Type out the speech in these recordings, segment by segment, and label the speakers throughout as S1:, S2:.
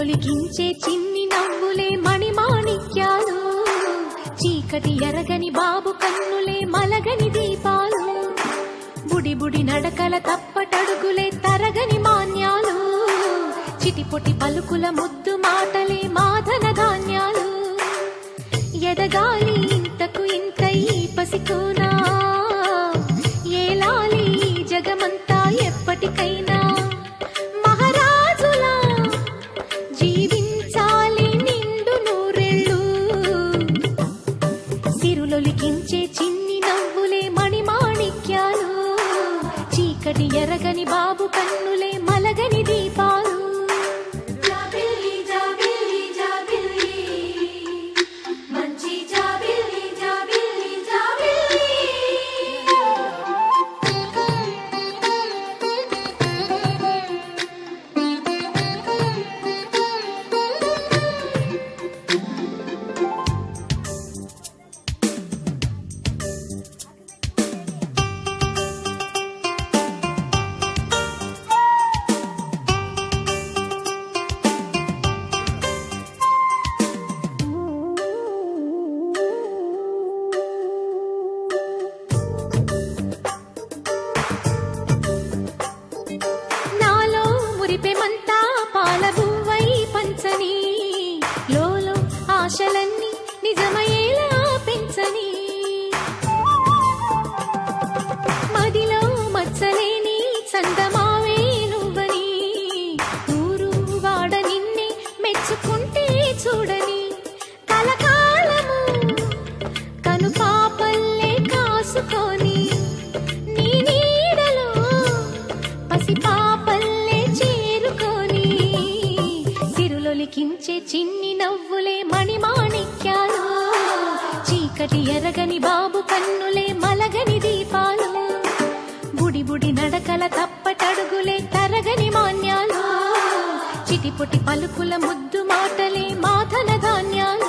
S1: సిరులొలికించే చిన్ని నవ్వులే మణిమాణిక్యాలు, చీకటి ఎరగని బాబు కన్నులే మలగని దీపాలు, బుడి బుడి నడకల తప్పటడుగులే తరగని మాన్యాలు, చిటిపొటి పలుకుల ముద్దు మాటలే మాధన ధాన్యాలు. ఎదగాలి ఇంతకు ఇంతై పసికోనా, ఏలాలి జగమంతా ఎప్పటికైనా, మహారాజులా జీవించాలి నిండు నూరెళ్ళు. సిరులొలికించే చిన్ని నవ్వులే మణిమాణిక్యాలు, చీకటి ఎరగని బాబు కన్నులే మలగని దీపాలు. ఆశలన్నీ నిజమయ్యేలా పెంచని, మదిలో మచ్చలేని చందమావే నువ్వని, ఊరు వాడ నిన్నే మెచ్చుకుంటే చూడని, కలకాలము కను పాపల్లే కాసుకొని, నీ నీడలో పసి పాపల్లే చేరుకొని, సిరులొలికించే చిన్ని నవ్వులే మణిమాణిక్యాలు, చీకటి ఎరగని బాబు కన్నులే మలగని దీపాలు, బుడి బుడి నడకల తప్పటడుగులే తరగని మాన్యాలు, చిటిపొటి పలుకుల ముద్దు మాటలే మాధన ధాన్యాలు.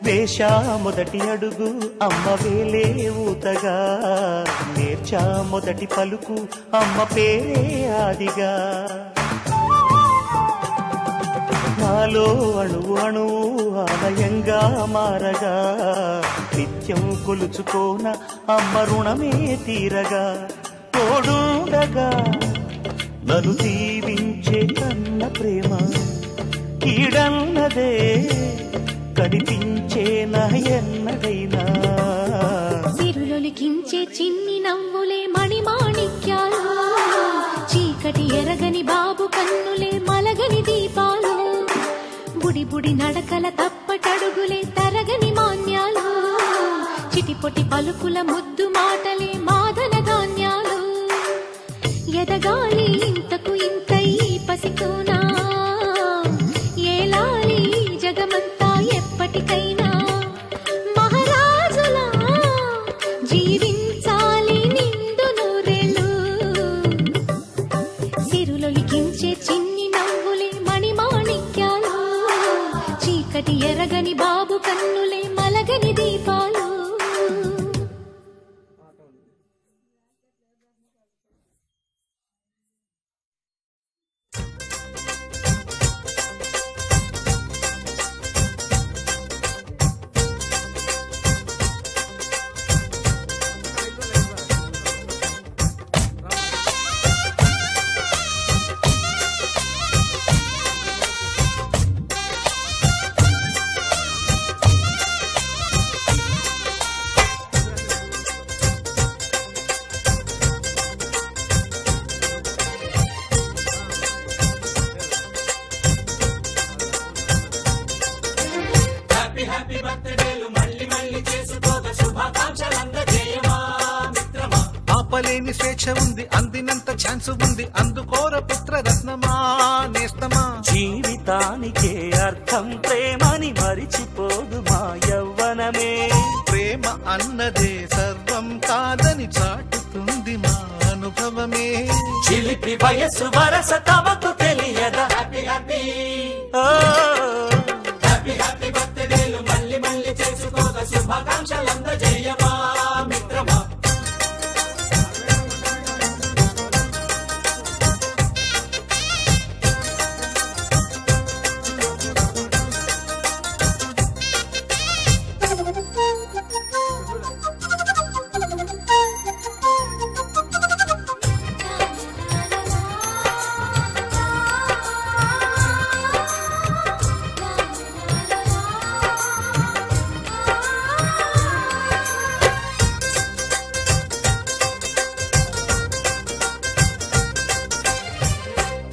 S2: వేశా మొదటి అడుగు అమ్మ వేలే ఊతగా, నేర్చా మొదటి పలుకు అమ్మ పేరే ఆదిగా, నాలో అణువు అణువు ఆలయంగా మారగా, నిత్యం కొలుచుకోన అమ్మ రుణమే తీరగా, తోడుండగా నన్ను దీవించే కన్న ప్రేమ కీడన్నదే కనిపించే ఎన్నడైనా.
S1: సిరులొలికించే చిన్ని నవ్వులే మణిమాణిక్యాలు, చీకటి ఎరగని బాబు కన్నులే మలగని దీపాలు, బుడి బుడి నడకల తప్పటడుగులే తరగని మాన్యాలు, చిటిపొటి పలుకుల ముద్దు మాటలే మాధన ధాన్యాలు. ఎదగాలి ఇంతకు ఇంతై పసికోనా, ఏలాలి జగమంతా ఎప్పటికైనా, మహారాజులా జీవించాలి నిండు నూరెళ్ళు. సిరులొలికించే చిన్ని నవ్వులే మణిమాణిక్యాలు, చీకటి ఎరగని బాబు కన్నులే మలగని దీపాలు.
S3: ఆశ ఉంది, అందినంత ఛాన్స్ ఉంది, అందుకోర పుత్రరత్నమా నేస్తమా.
S2: జీవితానికే అర్థం ప్రేమని మరిచిపోదు మా యవ్వనమే.
S3: ప్రేమ అన్నదే సర్వం కాదని చాటుతుంది మా అనుభవమే.
S2: చిలిపి వయస్సు వరస తమకు తెలియదా. హ్యాపీ హ్యాపీ హ్యాపీ హ్యాపీ బర్త్డేలు మళ్ళీ మళ్ళీ చేసుకోగా శుభాకాంక్షలందజేయమా మిత్రమా.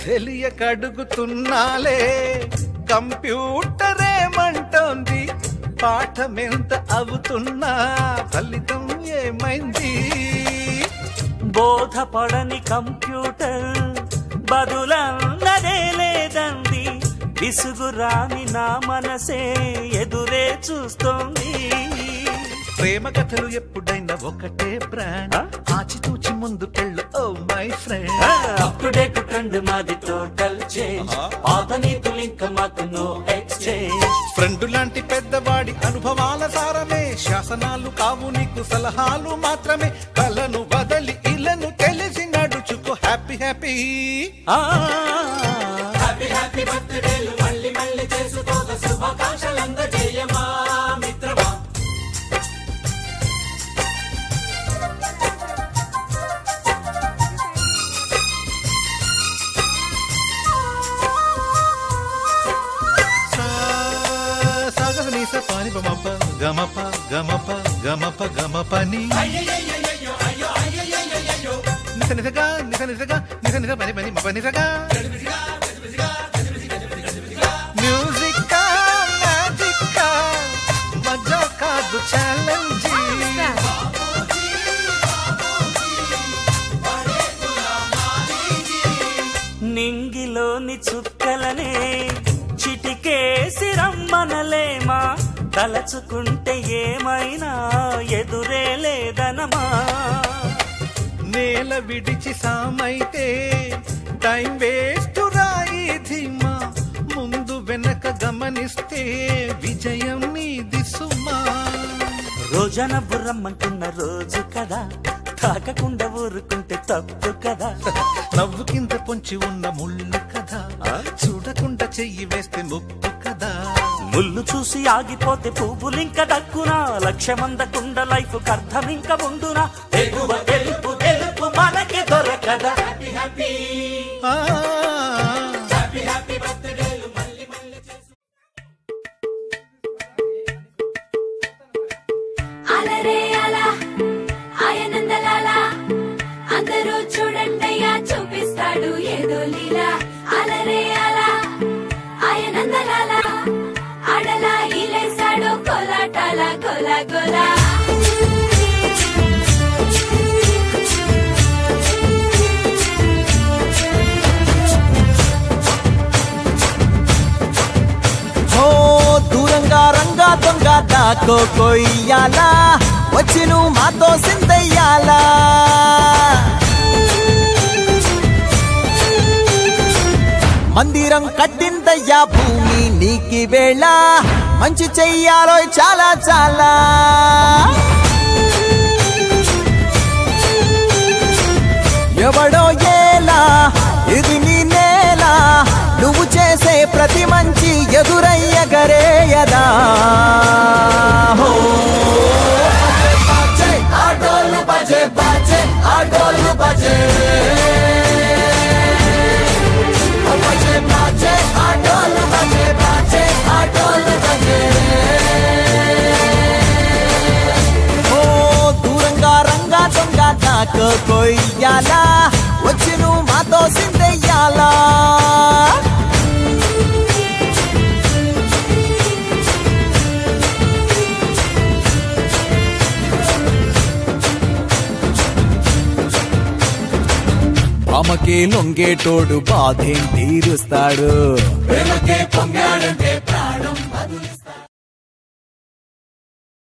S3: తెలియకడుగుతున్నాలే కంప్యూటరేమంటోంది, పాఠమెంత అవుతున్నా ఫలితం ఏమైంది.
S2: బోధపడని కంప్యూటర్ బదులన్నదే లేదంది, విసుగురాని నా మనసే ఎదురే చూస్తోంది.
S3: ప్రేమ కథలు ఎప్పుడైనా ఒకటే బ్రాండ్, ఆచితూచి ముందుకెళ్ళు oh my friend.
S2: Update trend మాది టోటల్ చేంజ్, పాత నీతులు ఇంకా మాకు నో ఎక్స్చేంజ్.
S3: ఫ్రెండ్ లాంటి పెద్దవాడి అనుభవాల సారమే, శాసనాలు కావు నీకు సలహాలు మాత్రమే. కలను వదలి ఇలను తెలిసి నడుచుకో హ్యాపీ హ్యాపీ
S2: హ్యాపీ హ్యాపీ బర్త్డేలు మళ్ళీ మళ్ళీ చేసుకోగా శుభాకాంక్షలందజేయమా మిత్రమా.
S3: పాని బమప గమప గమప గమప గమపని నిస నిసగా నిస నిసగా నిస నిస పని పని మప నిసగా. మ్యూజిక్ మ్యాజిక్ మజా కాదు ఛాలెంజ్.
S2: నింగిలోని చుక్కలనే చిటికేసి రమ్మనలేమా, తలచుకుంటే ఏమైనా ఎదురే లేదనమా.
S3: నేల విడిచి సామైతే టైం వేస్ట్ రాయి ధీమా, ముందు వెనక గమనిస్తే విజయం నీది సుమా.
S2: రోజన బుర్రమ్మంటున్న రోజు కదా, తాకకుండా ఊరుకుంటే తప్పు కదా.
S3: నవ్వు కింద పొంచి ఉన్న ముళ్ళు కదా, చూడకుండా చెయ్యి వేస్తే ముప్పు కదా.
S2: ముళ్ళు చూసి ఆగిపోతే పువ్వులింక దక్కునా, లక్ష్యమందకుండ లైఫ్ అర్థం ఇంక ఉండునా. ఎగువ గెలుపు గెలుపు మనకి దొరకదా. హ్యాపీ హ్యాపీ హ్యాపీ హ్యాపీ బర్త్డేలు మళ్ళీ మళ్ళీ
S1: అలరే అలా ఆయనందలాలా, అందరూ చూడండయ్యా చూపిస్తాడు ఏదో లీలా. అలరే అలా ఆయనందలాలా, ఆడలా ఇలేసాడు కోలాటాల కోలా కోలా.
S4: దూరంగా రంగా దొంగ దాకో కొయ్యాలా, వచ్చి నువ్వు మాతో సిందయ్యాలా. మందిరం కట్టిందయ్యా భూమి నీకి వేళ, మంచి చెయ్యాలో చాలా చాలా. ఎవడో ఏలా ఇది నీ నేల, నువ్వు చేసే ప్రతి మంచి ఎదురయ్యగరేయదా. ఆటోలు బజే బజే ఆటోలు బజే బజే బజే ఆటోలు బజే బజే ఆటోలు బజే. ఓ దూరంగా రంగా దొంగ నాకు కొయ్యాలా, వచ్చి నువ్వు మాతో సిందెయ్యాలా. ఆమెకే లొంగేటోడు బాధేం తీరుస్తాడు.
S3: ప్రేమకే పొంగే